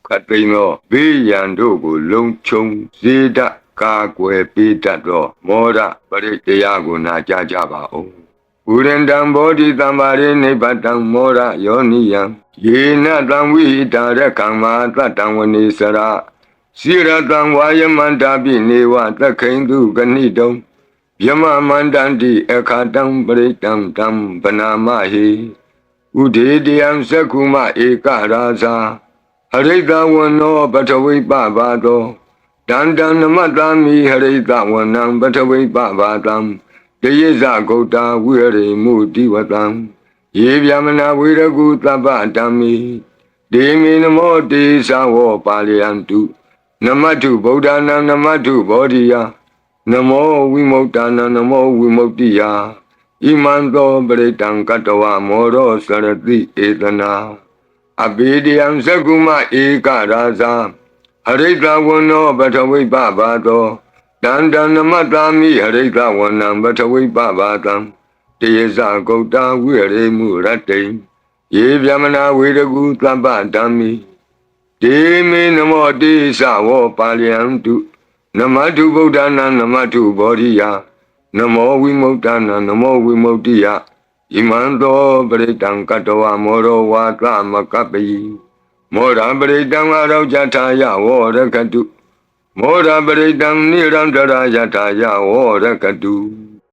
ခတ်သိမ်းသောဘေးရန်တို့ကိုလုံခြုံစေတတ်ကာကွယ်ပေးတတ်သောမောဒပရိတရားကိုနာကြားကြပါဦးဥရန္တံဘောဓိတံပါရိနိဗ္ဗတံမောဒယောနိယံယေနတံဝိတာရကမ္မာတတံဝနေစရာစိရတံဝါယမန္တာပိနေဝသက္ခိန္တုကဏိတုံယမမန္တန္တိအခါတံပရိတံတံပနာမဟိဥဒေတယံသက္ခုမဧကရာဇာဟရိတဝနောပထဝိပဘာသောတန္တံနမတ္တမိဟရိတဝနံပထဝိပဘာတံတယေဇဂௌတာဝိရိမုတိဝတံယေဗျမနာဝိရကုသဗ္ဗဓမ္မိဒေမိနမောတေသဝောပါလယန္တုနမတ္ထုဗုဒ္ဓနာနမတ္ထုဘောဓိယနမောဝိမု ക്ത နာနမောဝိမု ക്തി ယဣမံသောပရိတံကတဝမောရောစရတိဧတနာအဘေဒယံသက္ကုမဧကရာဇာဟရိတဝနောပထဝိပဘာသောတန္တနမတ္တာမိဟရိတဝနံပထဝိပဘာတံတယေဇဂௌတာဝိရေမုရတ္တိယေဗျမနာဝေရကုသဗ္ဗဓမ္မိဒေမေနမောတေသဝောပါလယန္တုနမတ္ထုဗုဒ္ဓနာနမတ္ထုဘောဓိယနမောဝိမု ക്ത နာနမောဝိမု ക്തി ယဣမံသောပရိတံကတဝမောရောဝါသမကပ္ပိမောရပရိတံအရောကြထာယဝောရကတုမောရပရိတံနိရန္တရာယထာယဝောရကတု